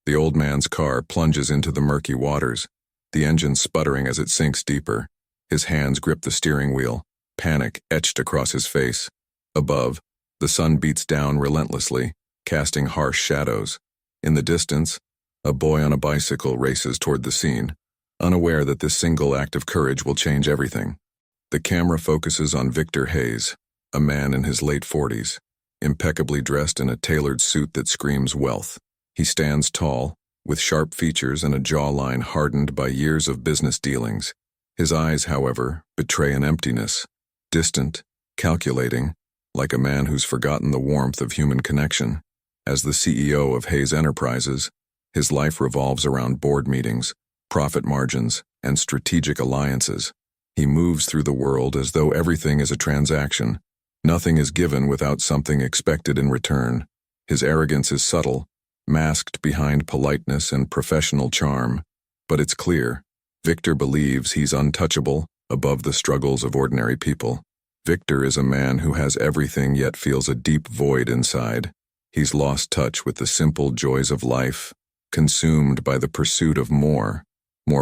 The old man's car plunges into the murky waters, the engine sputtering as it sinks deeper. His hands grip the steering wheel, panic etched across his face. Above, the sun beats down relentlessly, casting harsh shadows. In the distance, a boy on a bicycle races toward the scene, unaware that this single act of courage will change everything. The camera focuses on Victor Hayes, a man in his late 40s, impeccably dressed in a tailored suit that screams wealth. He stands tall, with sharp features and a jawline hardened by years of business dealings. His eyes, however, betray an emptiness, distant, calculating, like a man who's forgotten the warmth of human connection. As the CEO of Hayes Enterprises, his life revolves around board meetings, profit margins, and strategic alliances. He moves through the world as though everything is a transaction. Nothing is given without something expected in return. His arrogance is subtle, masked behind politeness and professional charm, but it's clear. Victor believes he's untouchable, above the struggles of ordinary people. Victor is a man who has everything yet feels a deep void inside. He's lost touch with the simple joys of life, consumed by the pursuit of more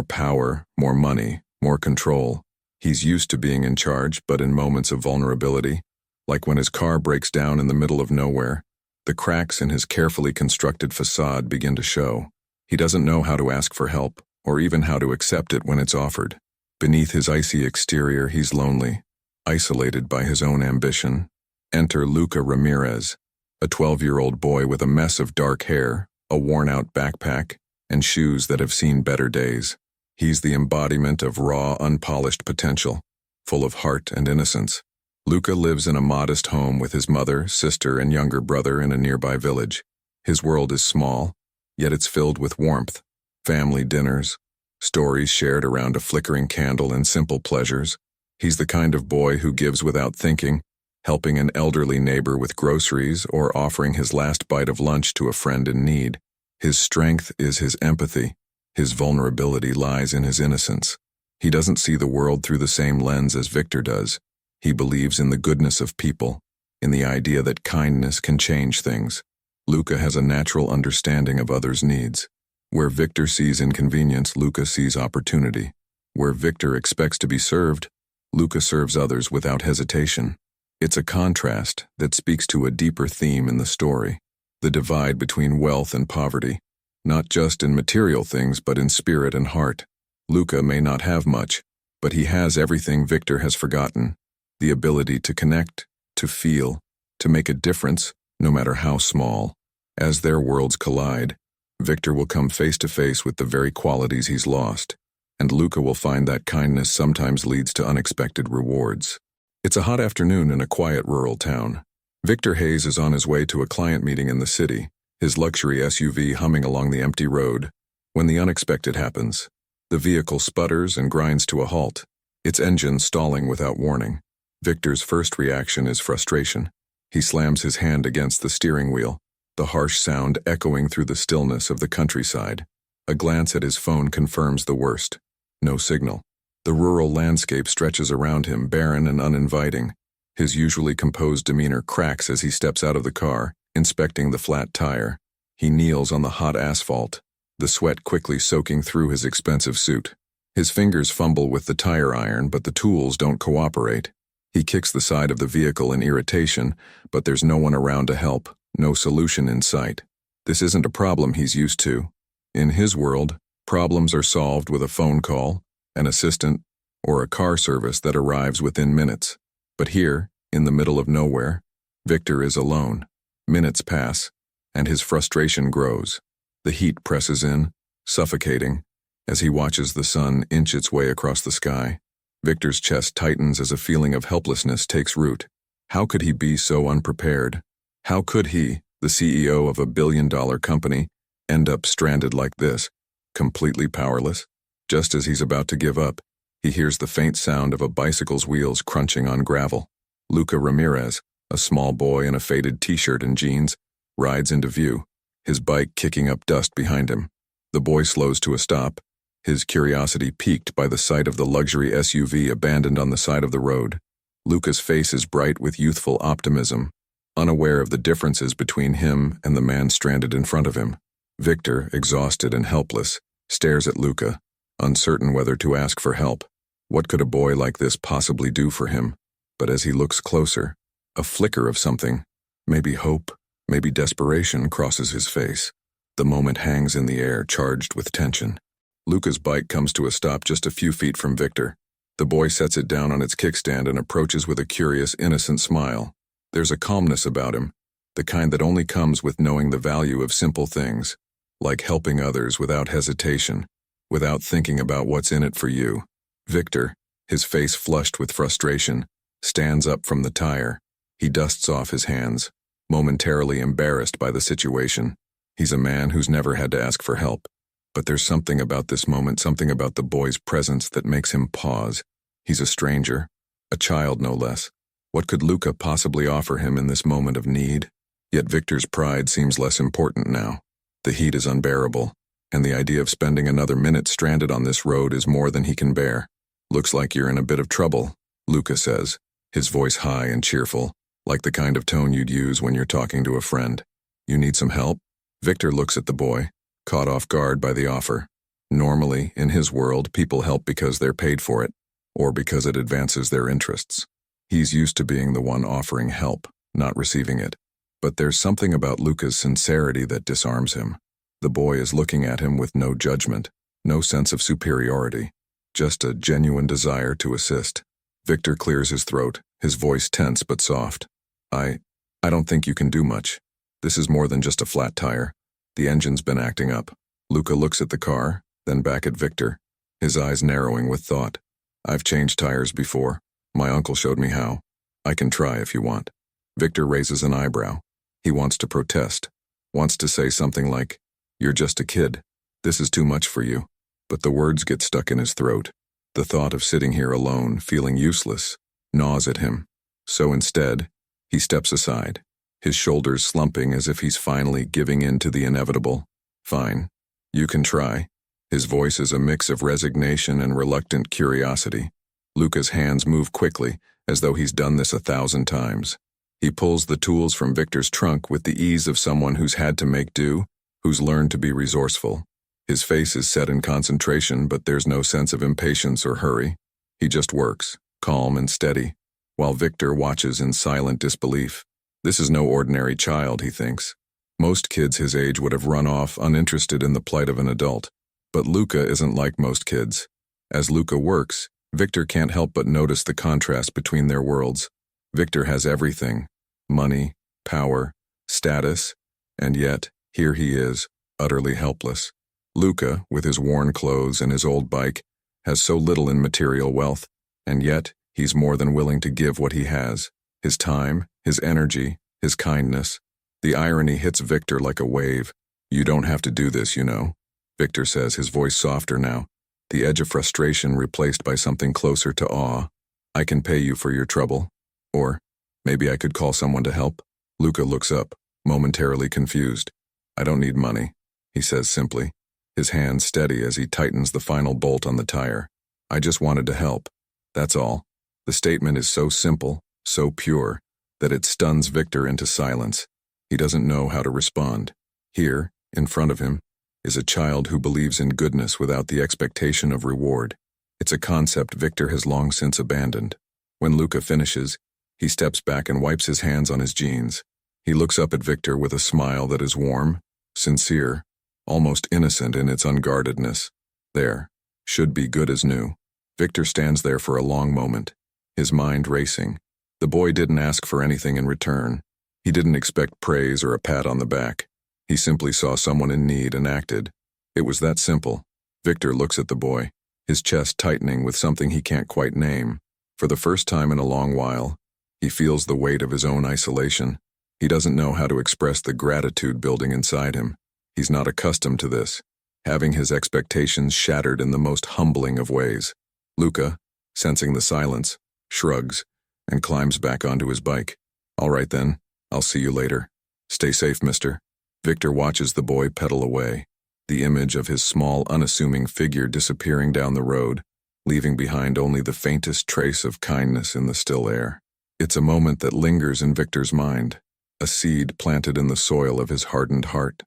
power, more money, more control. He's used to being in charge, but in moments of vulnerability, like when his car breaks down in the middle of nowhere, the cracks in his carefully constructed facade begin to show. He doesn't know how to ask for help, or even how to accept it when it's offered. Beneath his icy exterior, he's lonely, isolated by his own ambition. Enter Luca Ramirez, a 12-year-old boy with a mess of dark hair, a worn-out backpack, and shoes that have seen better days. He's the embodiment of raw, unpolished potential, full of heart and innocence. Luca lives in a modest home with his mother, sister, and younger brother in a nearby village. His world is small, yet it's filled with warmth, family dinners, stories shared around a flickering candle, and simple pleasures. He's the kind of boy who gives without thinking, helping an elderly neighbor with groceries or offering his last bite of lunch to a friend in need. His strength is his empathy. His vulnerability lies in his innocence. He doesn't see the world through the same lens as Victor does. He believes in the goodness of people, in the idea that kindness can change things. Luca has a natural understanding of others' needs. Where Victor sees inconvenience, Luca sees opportunity. Where Victor expects to be served, Luca serves others without hesitation. It's a contrast that speaks to a deeper theme in the story, the divide between wealth and poverty, not just in material things but in spirit and heart. Luca may not have much, but he has everything Victor has forgotten, the ability to connect, to feel, to make a difference, no matter how small. As their worlds collide, Victor will come face to face with the very qualities he's lost, and Luca will find that kindness sometimes leads to unexpected rewards. It's a hot afternoon in a quiet rural town. Victor Hayes is on his way to a client meeting in the city, his luxury SUV humming along the empty road, when the unexpected happens. The vehicle sputters and grinds to a halt, its engine stalling without warning. Victor's first reaction is frustration. He slams his hand against the steering wheel, the harsh sound echoing through the stillness of the countryside. A glance at his phone confirms the worst. No signal. The rural landscape stretches around him, barren and uninviting. His usually composed demeanor cracks as he steps out of the car, inspecting the flat tire. He kneels on the hot asphalt, the sweat quickly soaking through his expensive suit. His fingers fumble with the tire iron, but the tools don't cooperate. He kicks the side of the vehicle in irritation, but there's no one around to help, no solution in sight. This isn't a problem he's used to. In his world, problems are solved with a phone call, an assistant, or a car service that arrives within minutes. But here, in the middle of nowhere, Victor is alone. Minutes pass, and his frustration grows. The heat presses in, suffocating, as he watches the sun inch its way across the sky. Victor's chest tightens as a feeling of helplessness takes root. How could he be so unprepared? How could he, the CEO of a billion-dollar company, end up stranded like this, completely powerless? Just as he's about to give up, he hears the faint sound of a bicycle's wheels crunching on gravel. Luca Ramirez, a small boy in a faded t-shirt and jeans, rides into view, his bike kicking up dust behind him. The boy slows to a stop, his curiosity piqued by the sight of the luxury SUV abandoned on the side of the road. Luca's face is bright with youthful optimism, unaware of the differences between him and the man stranded in front of him. Victor, exhausted and helpless, stares at Luca, uncertain whether to ask for help. What could a boy like this possibly do for him? But as he looks closer, a flicker of something, maybe hope, maybe desperation, crosses his face. The moment hangs in the air, charged with tension. Luca's bike comes to a stop just a few feet from Victor. The boy sets it down on its kickstand and approaches with a curious, innocent smile. There's a calmness about him, the kind that only comes with knowing the value of simple things, like helping others without hesitation, without thinking about what's in it for you. Victor, his face flushed with frustration, stands up from the tire. He dusts off his hands, momentarily embarrassed by the situation. He's a man who's never had to ask for help. But there's something about this moment, something about the boy's presence that makes him pause. He's a stranger, a child no less. What could Luca possibly offer him in this moment of need? Yet Victor's pride seems less important now. The heat is unbearable, and the idea of spending another minute stranded on this road is more than he can bear. "Looks like you're in a bit of trouble," Luca says, his voice high and cheerful, like the kind of tone you'd use when you're talking to a friend. "You need some help?" Victor looks at the boy, caught off guard by the offer. Normally, in his world, people help because they're paid for it, or because it advances their interests. He's used to being the one offering help, not receiving it. But there's something about Luca's sincerity that disarms him. The boy is looking at him with no judgment, no sense of superiority, just a genuine desire to assist. Victor clears his throat, his voice tense but soft. I don't think you can do much. This is more than just a flat tire. The engine's been acting up." Luca looks at the car, then back at Victor, his eyes narrowing with thought. "I've changed tires before. My uncle showed me how. I can try if you want." Victor raises an eyebrow. He wants to protest, wants to say something like, "You're just a kid. This is too much for you." But the words get stuck in his throat. The thought of sitting here alone, feeling useless, gnaws at him. So instead, he steps aside, his shoulders slumping as if he's finally giving in to the inevitable. "Fine. You can try." His voice is a mix of resignation and reluctant curiosity. Luca's hands move quickly, as though he's done this 1,000 times. He pulls the tools from Victor's trunk with the ease of someone who's had to make do, who's learned to be resourceful. His face is set in concentration, but there's no sense of impatience or hurry. He just works, calm and steady, while Victor watches in silent disbelief. This is no ordinary child, he thinks. Most kids his age would have run off, uninterested in the plight of an adult. But Luca isn't like most kids. As Luca works, Victor can't help but notice the contrast between their worlds. Victor has everything: money, power, status, and yet, here he is, utterly helpless. Luca, with his worn clothes and his old bike, has so little in material wealth, and yet he's more than willing to give what he has: his time, his energy, his kindness. The irony hits Victor like a wave. "You don't have to do this, you know," Victor says, his voice softer now, the edge of frustration replaced by something closer to awe. "I can pay you for your trouble. Or maybe I could call someone to help." Luca looks up, momentarily confused. "I don't need money," he says simply, his hands steady as he tightens the final bolt on the tire. "I just wanted to help. That's all." The statement is so simple, so pure, that it stuns Victor into silence. He doesn't know how to respond. Here, in front of him, is a child who believes in goodness without the expectation of reward. It's a concept Victor has long since abandoned. When Luca finishes, he steps back and wipes his hands on his jeans. He looks up at Victor with a smile that is warm, sincere, almost innocent in its unguardedness. There, should be good as new. Victor stands there for a long moment, his mind racing. The boy didn't ask for anything in return. He didn't expect praise or a pat on the back. He simply saw someone in need and acted. It was that simple. Victor looks at the boy, his chest tightening with something he can't quite name. For the first time in a long while, he feels the weight of his own isolation. He doesn't know how to express the gratitude building inside him. He's not accustomed to this, having his expectations shattered in the most humbling of ways. Luca, sensing the silence, shrugs, and climbs back onto his bike. "All right then, I'll see you later. Stay safe, mister." Victor watches the boy pedal away, the image of his small, unassuming figure disappearing down the road, leaving behind only the faintest trace of kindness in the still air. It's a moment that lingers in Victor's mind, a seed planted in the soil of his hardened heart.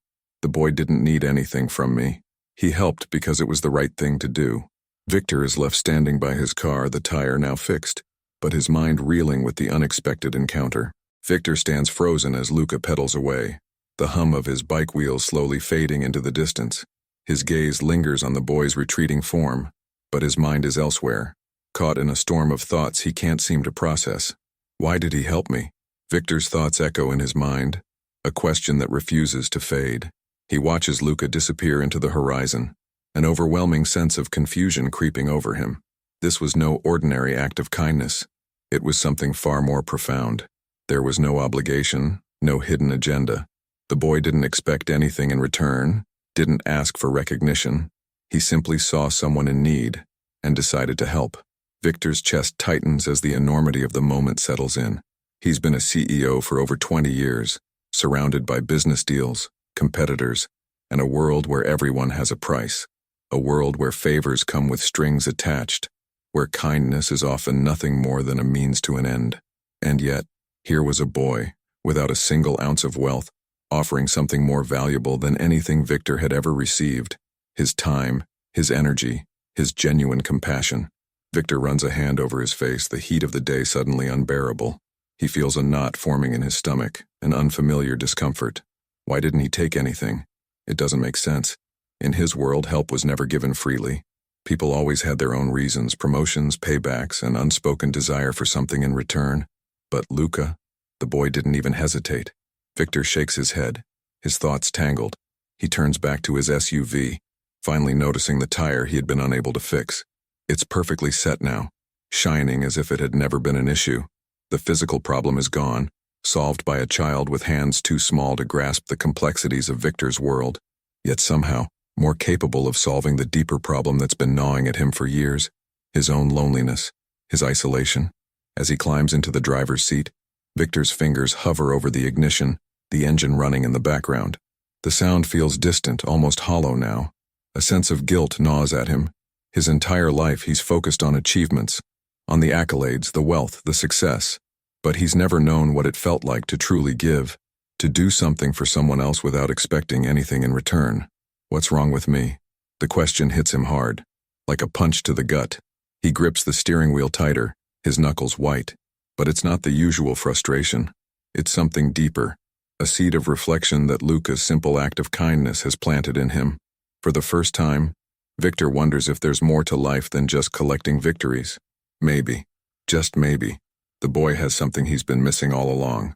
The boy didn't need anything from me. He helped because it was the right thing to do. Victor is left standing by his car, the tire now fixed, but his mind reeling with the unexpected encounter. Victor stands frozen as Luca pedals away, the hum of his bike wheels slowly fading into the distance. His gaze lingers on the boy's retreating form, but his mind is elsewhere, caught in a storm of thoughts he can't seem to process. Why did he help me? Victor's thoughts echo in his mind, a question that refuses to fade. He watches Luca disappear into the horizon, an overwhelming sense of confusion creeping over him. This was no ordinary act of kindness. It was something far more profound. There was no obligation, no hidden agenda. The boy didn't expect anything in return, didn't ask for recognition. He simply saw someone in need and decided to help. Victor's chest tightens as the enormity of the moment settles in. He's been a CEO for over 20 years, surrounded by business deals, competitors, and a world where everyone has a price. A world where favors come with strings attached, where kindness is often nothing more than a means to an end. And yet, here was a boy, without a single ounce of wealth, offering something more valuable than anything Victor had ever received: his time, his energy, his genuine compassion. Victor runs a hand over his face, the heat of the day suddenly unbearable. He feels a knot forming in his stomach, an unfamiliar discomfort. Why didn't he take anything? It doesn't make sense. In his world, help was never given freely. People always had their own reasons: promotions, paybacks, an unspoken desire for something in return. But Luca, the boy didn't even hesitate. Victor shakes his head, his thoughts tangled. He turns back to his SUV, finally noticing the tire he had been unable to fix. It's perfectly set now, shining as if it had never been an issue. The physical problem is gone, solved by a child with hands too small to grasp the complexities of Victor's world, yet somehow more capable of solving the deeper problem that's been gnawing at him for years: his own loneliness, his isolation. As he climbs into the driver's seat, Victor's fingers hover over the ignition, the engine running in the background. The sound feels distant, almost hollow now. A sense of guilt gnaws at him. His entire life he's focused on achievements, on the accolades, the wealth, the success. But he's never known what it felt like to truly give, to do something for someone else without expecting anything in return. What's wrong with me? The question hits him hard, like a punch to the gut. He grips the steering wheel tighter, his knuckles white. But it's not the usual frustration. It's something deeper, a seed of reflection that Luca's simple act of kindness has planted in him. For the first time, Victor wonders if there's more to life than just collecting victories. Maybe, just maybe, the boy has something he's been missing all along.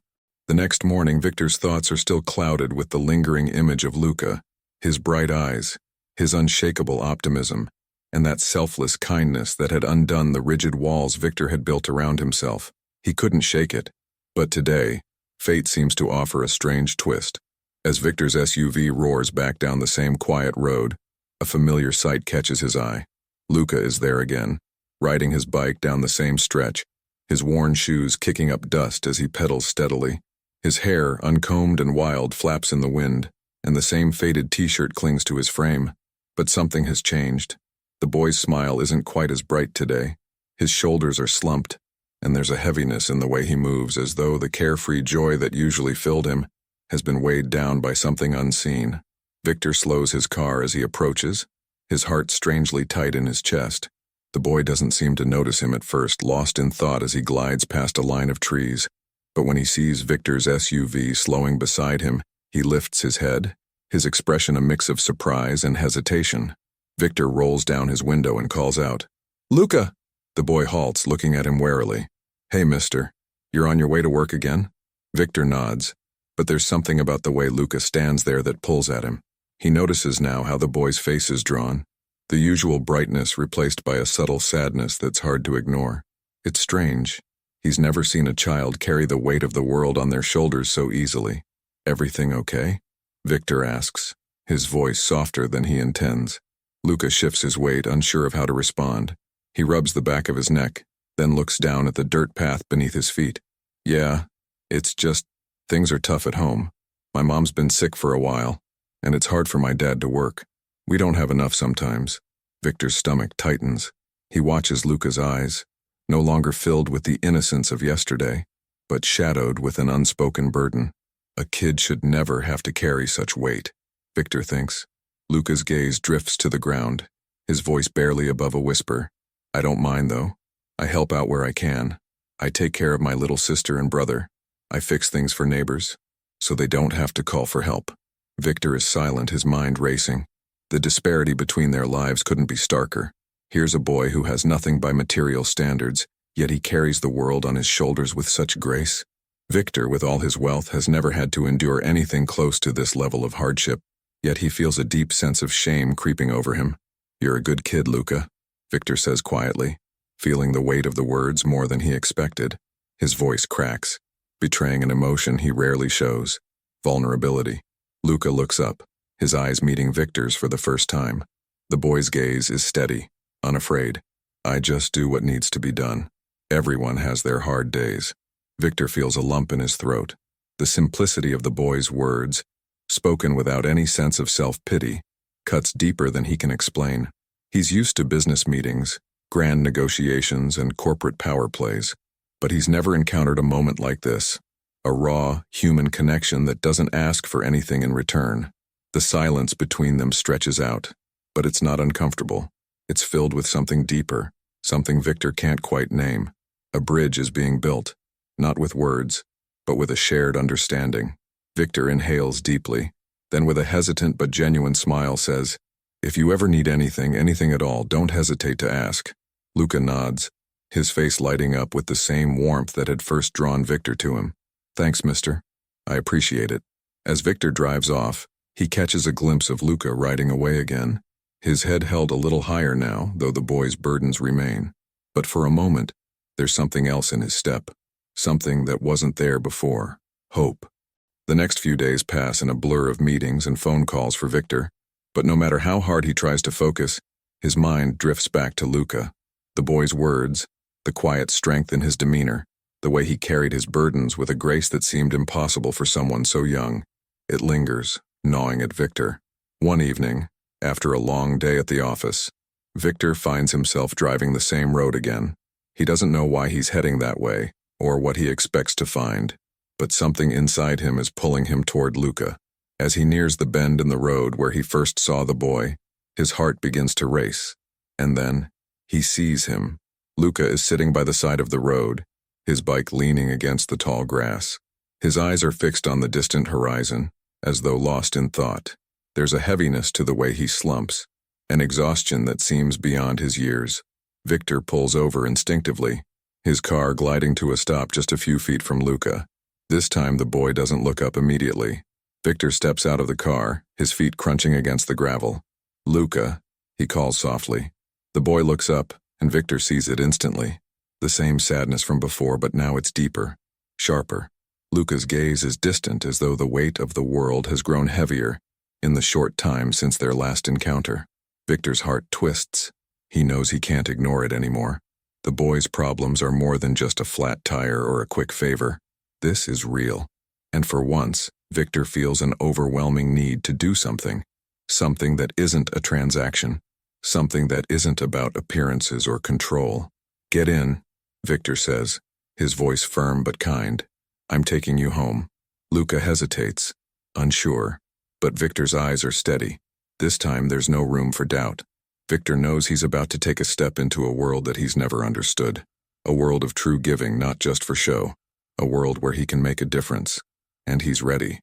The next morning, Victor's thoughts are still clouded with the lingering image of Luca, his bright eyes, his unshakable optimism, and that selfless kindness that had undone the rigid walls Victor had built around himself. He couldn't shake it. But today, fate seems to offer a strange twist. As Victor's SUV roars back down the same quiet road, a familiar sight catches his eye. Luca is there again, riding his bike down the same stretch, his worn shoes kicking up dust as he pedals steadily. His hair, uncombed and wild, flaps in the wind, and the same faded t-shirt clings to his frame. But something has changed. The boy's smile isn't quite as bright today. His shoulders are slumped, and there's a heaviness in the way he moves, as though the carefree joy that usually filled him has been weighed down by something unseen. Victor slows his car as he approaches, his heart strangely tight in his chest. The boy doesn't seem to notice him at first, lost in thought as he glides past a line of trees. But when he sees Victor's SUV slowing beside him, he lifts his head, his expression a mix of surprise and hesitation. Victor rolls down his window and calls out, "Luca!" The boy halts, looking at him warily. "Hey, mister, you're on your way to work again?" Victor nods, but there's something about the way Luca stands there that pulls at him. He notices now how the boy's face is drawn, the usual brightness replaced by a subtle sadness that's hard to ignore. It's strange. He's never seen a child carry the weight of the world on their shoulders so easily. "Everything okay?" Victor asks, his voice softer than he intends. Luca shifts his weight, unsure of how to respond. He rubs the back of his neck, then looks down at the dirt path beneath his feet. "Yeah, it's just, things are tough at home. My mom's been sick for a while, and it's hard for my dad to work. We don't have enough sometimes." Victor's stomach tightens. He watches Luca's eyes, no longer filled with the innocence of yesterday, but shadowed with an unspoken burden. A kid should never have to carry such weight. Victor thinks. Luca's gaze drifts to the ground, his voice barely above a whisper. I don't mind, though. I help out where I can. I take care of my little sister and brother. I fix things for neighbors, so they don't have to call for help. Victor is silent, his mind racing. The disparity between their lives couldn't be starker. Here's a boy who has nothing by material standards, yet he carries the world on his shoulders with such grace. Victor, with all his wealth, has never had to endure anything close to this level of hardship, yet he feels a deep sense of shame creeping over him. You're a good kid, Luca, Victor says quietly, feeling the weight of the words more than he expected. His voice cracks, betraying an emotion he rarely shows, vulnerability. Luca looks up, his eyes meeting Victor's for the first time. The boy's gaze is steady, unafraid. I just do what needs to be done. Everyone has their hard days. Victor feels a lump in his throat. The simplicity of the boy's words, spoken without any sense of self-pity, cuts deeper than he can explain. He's used to business meetings, grand negotiations, and corporate power plays, but he's never encountered a moment like this, a raw, human connection that doesn't ask for anything in return. The silence between them stretches out, but it's not uncomfortable. It's filled with something deeper, something Victor can't quite name. A bridge is being built, not with words, but with a shared understanding. Victor inhales deeply, then with a hesitant but genuine smile says, If you ever need anything at all, don't hesitate to ask. Luca nods, his face lighting up with the same warmth that had first drawn Victor to him. Thanks, mister. I appreciate it. As Victor drives off, he catches a glimpse of Luca riding away again, his head held a little higher now, though the boy's burdens remain. But for a moment, there's something else in his step, something that wasn't there before, hope. The next few days pass in a blur of meetings and phone calls for Victor, but no matter how hard he tries to focus, his mind drifts back to Luca. The boy's words, the quiet strength in his demeanor, the way he carried his burdens with a grace that seemed impossible for someone so young. It lingers, gnawing at Victor. One evening, after a long day at the office, Victor finds himself driving the same road again. He doesn't know why he's heading that way, or what he expects to find, but something inside him is pulling him toward Luca. As he nears the bend in the road where he first saw the boy, his heart begins to race. And then, he sees him. Luca is sitting by the side of the road, his bike leaning against the tall grass. His eyes are fixed on the distant horizon, as though lost in thought. There's a heaviness to the way he slumps, an exhaustion that seems beyond his years. Victor pulls over instinctively, his car gliding to a stop just a few feet from Luca. This time the boy doesn't look up immediately. Victor steps out of the car, his feet crunching against the gravel. Luca, he calls softly. The boy looks up, and Victor sees it instantly. The same sadness from before, but now it's deeper, sharper. Luca's gaze is distant, as though the weight of the world has grown heavier in the short time since their last encounter. Victor's heart twists. He knows he can't ignore it anymore. The boy's problems are more than just a flat tire or a quick favor. This is real. And for once, Victor feels an overwhelming need to do something. Something that isn't a transaction. Something that isn't about appearances or control. Get in, Victor says, his voice firm but kind. I'm taking you home. Luca hesitates, unsure, but Victor's eyes are steady. This time there's no room for doubt. Victor knows he's about to take a step into a world that he's never understood. A world of true giving, not just for show. A world where he can make a difference. And he's ready.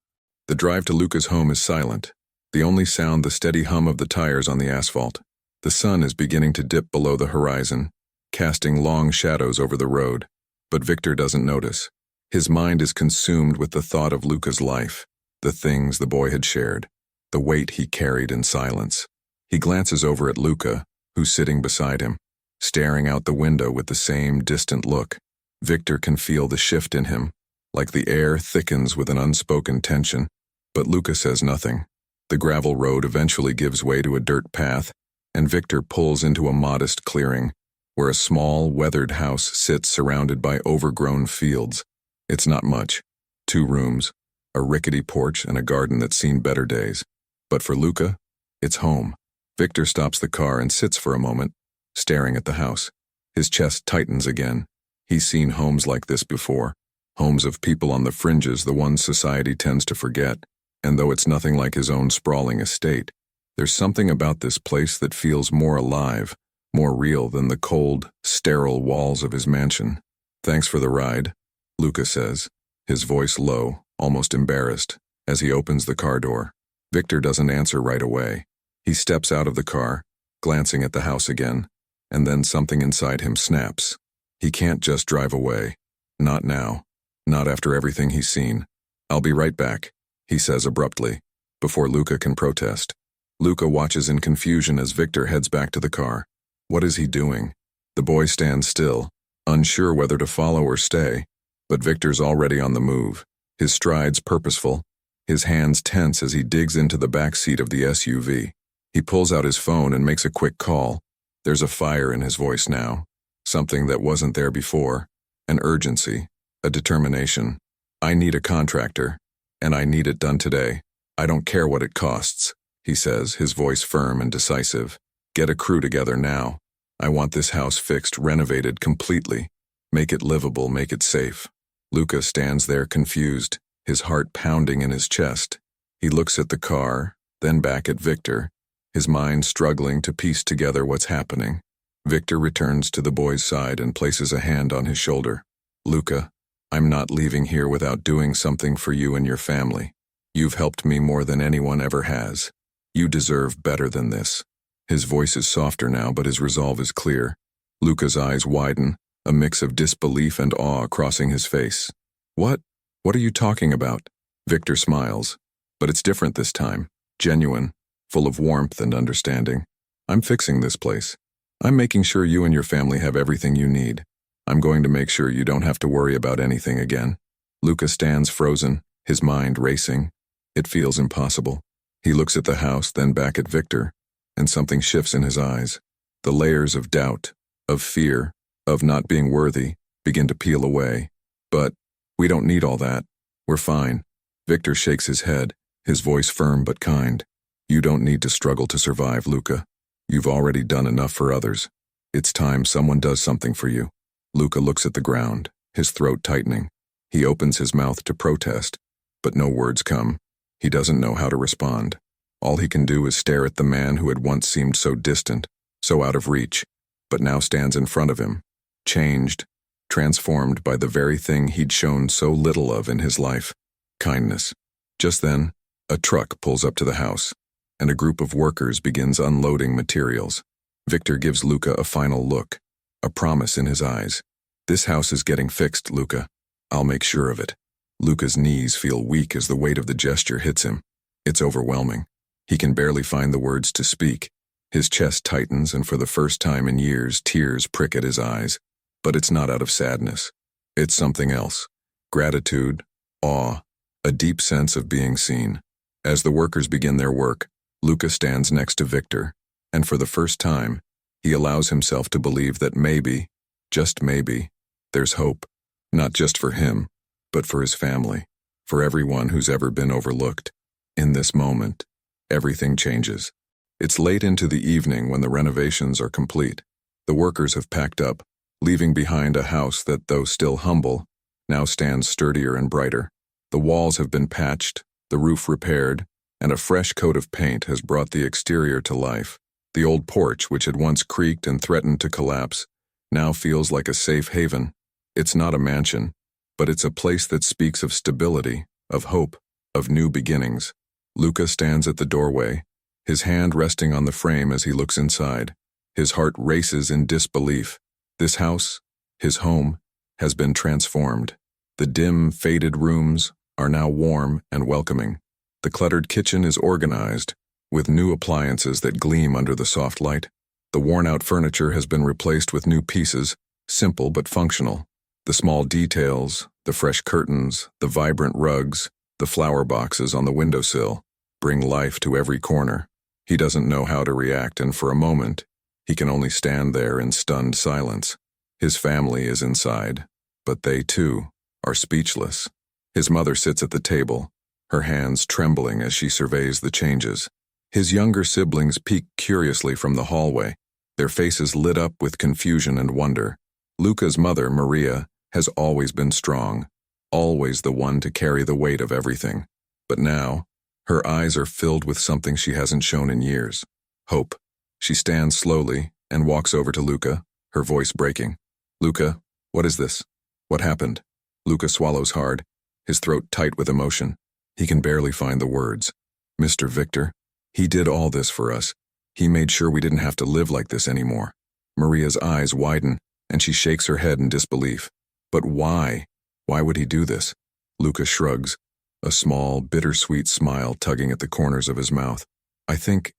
The drive to Luca's home is silent. The only sound the steady hum of the tires on the asphalt. The sun is beginning to dip below the horizon, casting long shadows over the road. But Victor doesn't notice. His mind is consumed with the thought of Luca's life, the things the boy had shared, the weight he carried in silence. He glances over at Luca, who's sitting beside him, staring out the window with the same distant look. Victor can feel the shift in him, like the air thickens with an unspoken tension. But Luca says nothing. The gravel road eventually gives way to a dirt path, and Victor pulls into a modest clearing, where a small, weathered house sits surrounded by overgrown fields. It's not much. 2 rooms, a rickety porch, and a garden that's seen better days. But for Luca, it's home. Victor stops the car and sits for a moment, staring at the house. His chest tightens again. He's seen homes like this before. Homes of people on the fringes, the ones society tends to forget. And though it's nothing like his own sprawling estate, there's something about this place that feels more alive, more real than the cold, sterile walls of his mansion. "Thanks for the ride," Luca says, his voice low, almost embarrassed, as he opens the car door. Victor doesn't answer right away. He steps out of the car, glancing at the house again, and then something inside him snaps. He can't just drive away. Not now. Not after everything he's seen. "I'll be right back," he says abruptly, before Luca can protest. Luca watches in confusion as Victor heads back to the car. What is he doing? The boy stands still, unsure whether to follow or stay, but Victor's already on the move, his strides purposeful, his hands tense as he digs into the back seat of the SUV. He pulls out his phone and makes a quick call. There's a fire in his voice now, something that wasn't there before, an urgency, a determination. "I need a contractor, and I need it done today. I don't care what it costs," he says, his voice firm and decisive. "Get a crew together now. I want this house fixed, renovated completely. Make it livable, make it safe." Luca stands there confused, his heart pounding in his chest. He looks at the car, then back at Victor, his mind struggling to piece together what's happening. Victor returns to the boy's side and places a hand on his shoulder. "Luca, I'm not leaving here without doing something for you and your family. You've helped me more than anyone ever has. You deserve better than this." His voice is softer now, but his resolve is clear. Luca's eyes widen, a mix of disbelief and awe crossing his face. What are you talking about?" Victor smiles, but it's different this time, genuine, full of warmth and understanding. "I'm fixing this place. I'm making sure you and your family have everything you need. I'm going to make sure you don't have to worry about anything again." Luca stands frozen, his mind racing. It feels impossible. He looks at the house, then back at Victor, and something shifts in his eyes. The layers of doubt, of fear, of not being worthy begin to peel away. "But we don't need all that. We're fine." Victor shakes his head, his voice firm but kind. "You don't need to struggle to survive, Luca. You've already done enough for others. It's time someone does something for you." Luca looks at the ground, his throat tightening. He opens his mouth to protest, but no words come. He doesn't know how to respond. All he can do is stare at the man who had once seemed so distant, so out of reach, but now stands in front of him, changed, transformed by the very thing he'd shown so little of in his life, kindness. Just then, a truck pulls up to the house, and a group of workers begins unloading materials. Victor gives Luca a final look, a promise in his eyes. "This house is getting fixed, Luca. I'll make sure of it." Luca's knees feel weak as the weight of the gesture hits him. It's overwhelming. He can barely find the words to speak. His chest tightens, and for the first time in years, tears prick at his eyes. But it's not out of sadness. It's something else. Gratitude, awe, a deep sense of being seen. As the workers begin their work, Luca stands next to Victor, and for the first time, he allows himself to believe that maybe, just maybe, there's hope. Not just for him, but for his family, for everyone who's ever been overlooked. In this moment, everything changes. It's late into the evening when the renovations are complete. The workers have packed up, leaving behind a house that, though still humble, now stands sturdier and brighter. The walls have been patched, the roof repaired, and a fresh coat of paint has brought the exterior to life. The old porch, which had once creaked and threatened to collapse, now feels like a safe haven. It's not a mansion, but it's a place that speaks of stability, of hope, of new beginnings. Luca stands at the doorway, his hand resting on the frame as he looks inside. His heart races in disbelief. This house, his home, has been transformed. The dim, faded rooms are now warm and welcoming. The cluttered kitchen is organized, with new appliances that gleam under the soft light. The worn-out furniture has been replaced with new pieces, simple but functional. The small details, the fresh curtains, the vibrant rugs, the flower boxes on the windowsill, bring life to every corner. He doesn't know how to react, and for a moment, he can only stand there in stunned silence. His family is inside, but they, too, are speechless. His mother sits at the table, her hands trembling as she surveys the changes. His younger siblings peek curiously from the hallway, their faces lit up with confusion and wonder. Luca's mother, Maria, has always been strong, always the one to carry the weight of everything. But now, Her eyes are filled with something she hasn't shown in years. Hope. She stands slowly and walks over to Luca, her voice breaking. Luca, what is this? What happened? Luca swallows hard, his throat tight with emotion. He can barely find the words. Mr. Victor, he did all this for us. He made sure we didn't have to live like this anymore. Maria's eyes widen, and she shakes her head in disbelief. But why? Why would he do this? Luca shrugs, a small, bittersweet smile tugging at the corners of his mouth. I think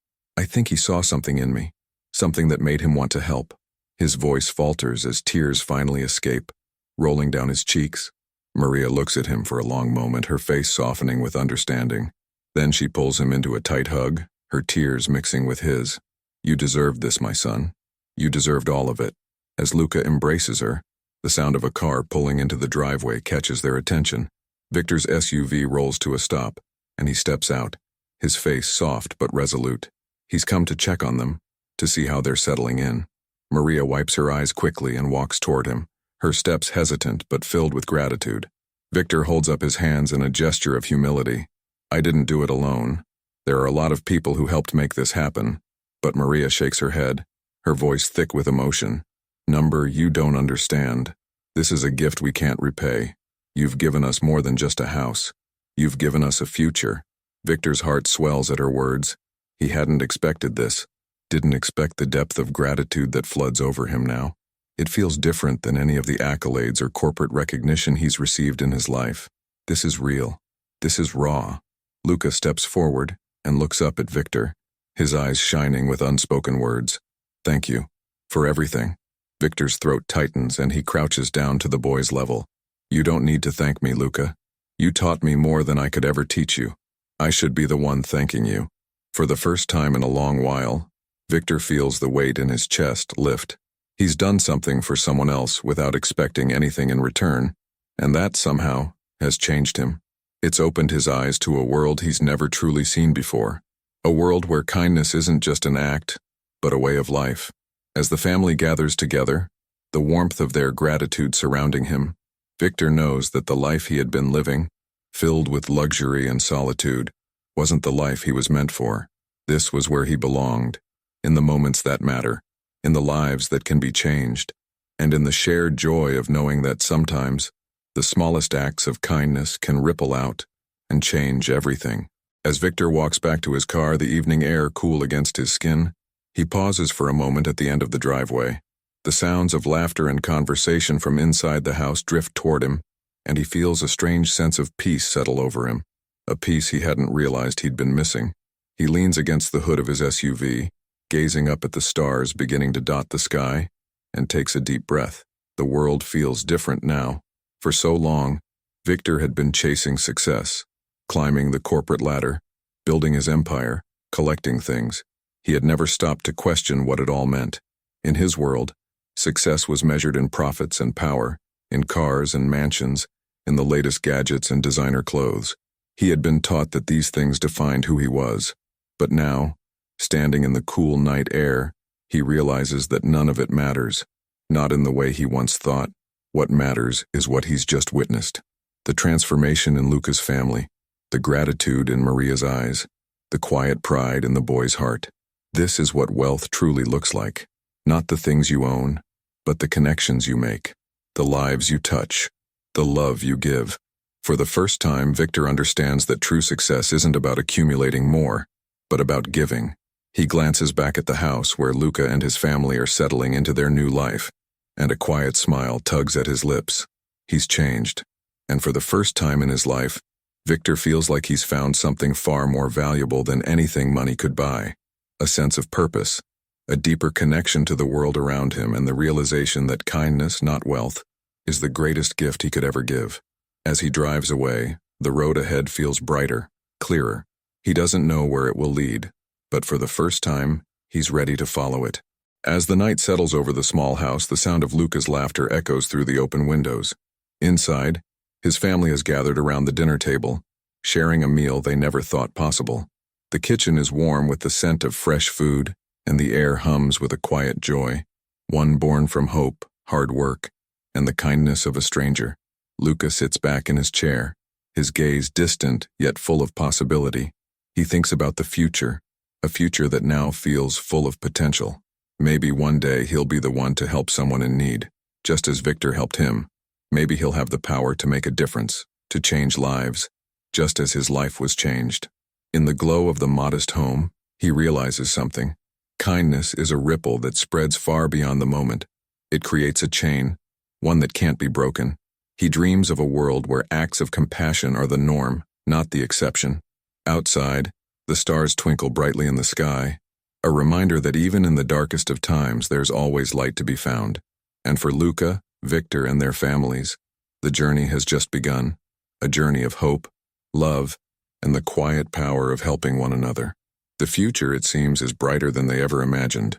he saw something in me, something that made him want to help. His voice falters as tears finally escape, rolling down his cheeks. Maria looks at him for a long moment, her face softening with understanding. Then she pulls him into a tight hug, her tears mixing with his. You deserved this, my son. You deserved all of it. As Luca embraces her, the sound of a car pulling into the driveway catches their attention. Victor's SUV rolls to a stop, and he steps out, his face soft but resolute. He's come to check on them, to see how they're settling in. Maria wipes her eyes quickly and walks toward him, her steps hesitant but filled with gratitude. Victor holds up his hands in a gesture of humility. I didn't do it alone. There are a lot of people who helped make this happen. But Maria shakes her head, her voice thick with emotion. Number, you don't understand. This is a gift we can't repay. You've given us more than just a house. You've given us a future. Victor's heart swells at her words. He hadn't expected this, didn't expect the depth of gratitude that floods over him now. It feels different than any of the accolades or corporate recognition he's received in his life. This is real. This is raw. Luca steps forward and looks up at Victor, his eyes shining with unspoken words. Thank you. For everything. Victor's throat tightens and he crouches down to the boy's level. You don't need to thank me, Luca. You taught me more than I could ever teach you. I should be the one thanking you. For the first time in a long while, Victor feels the weight in his chest lift. He's done something for someone else without expecting anything in return, and that somehow has changed him. It's opened his eyes to a world he's never truly seen before. A world where kindness isn't just an act, but a way of life. As the family gathers together, the warmth of their gratitude surrounding him, Victor knows that the life he had been living, filled with luxury and solitude, wasn't the life he was meant for. This was where he belonged, in the moments that matter, in the lives that can be changed, and in the shared joy of knowing that sometimes the smallest acts of kindness can ripple out and change everything. As Victor walks back to his car, the evening air cool against his skin, he pauses for a moment at the end of the driveway. The sounds of laughter and conversation from inside the house drift toward him, and he feels a strange sense of peace settle over him, a peace he hadn't realized he'd been missing. He leans against the hood of his SUV, gazing up at the stars beginning to dot the sky, and takes a deep breath. The world feels different now. For so long, Victor had been chasing success, climbing the corporate ladder, building his empire, collecting things. He had never stopped to question what it all meant. In his world, success was measured in profits and power, in cars and mansions, in the latest gadgets and designer clothes. He had been taught that these things defined who he was. But now, standing in the cool night air, he realizes that none of it matters, not in the way he once thought. What matters is what he's just witnessed. The transformation in Luca's family, the gratitude in Maria's eyes, the quiet pride in the boy's heart. This is what wealth truly looks like. Not the things you own, but the connections you make, the lives you touch, the love you give. For the first time, Victor understands that true success isn't about accumulating more, but about giving. He glances back at the house where Luca and his family are settling into their new life, and a quiet smile tugs at his lips. He's changed, and for the first time in his life, Victor feels like he's found something far more valuable than anything money could buy. A sense of purpose, a deeper connection to the world around him, and the realization that kindness, not wealth, is the greatest gift he could ever give. As he drives away, the road ahead feels brighter, clearer. He doesn't know where it will lead, but for the first time, he's ready to follow it. As the night settles over the small house, the sound of Luca's laughter echoes through the open windows. Inside, his family has gathered around the dinner table, sharing a meal they never thought possible. The kitchen is warm with the scent of fresh food, and the air hums with a quiet joy, one born from hope, hard work, and the kindness of a stranger. Luca sits back in his chair, his gaze distant yet full of possibility. He thinks about the future, a future that now feels full of potential. Maybe one day he'll be the one to help someone in need, just as Victor helped him. Maybe he'll have the power to make a difference, to change lives, just as his life was changed. In the glow of the modest home, he realizes something. Kindness is a ripple that spreads far beyond the moment. It creates a chain, one that can't be broken. He dreams of a world where acts of compassion are the norm, not the exception. Outside, the stars twinkle brightly in the sky, a reminder that even in the darkest of times there's always light to be found. And for Luca, Victor, and their families, the journey has just begun, a journey of hope, love, and the quiet power of helping one another. The future, it seems, is brighter than they ever imagined.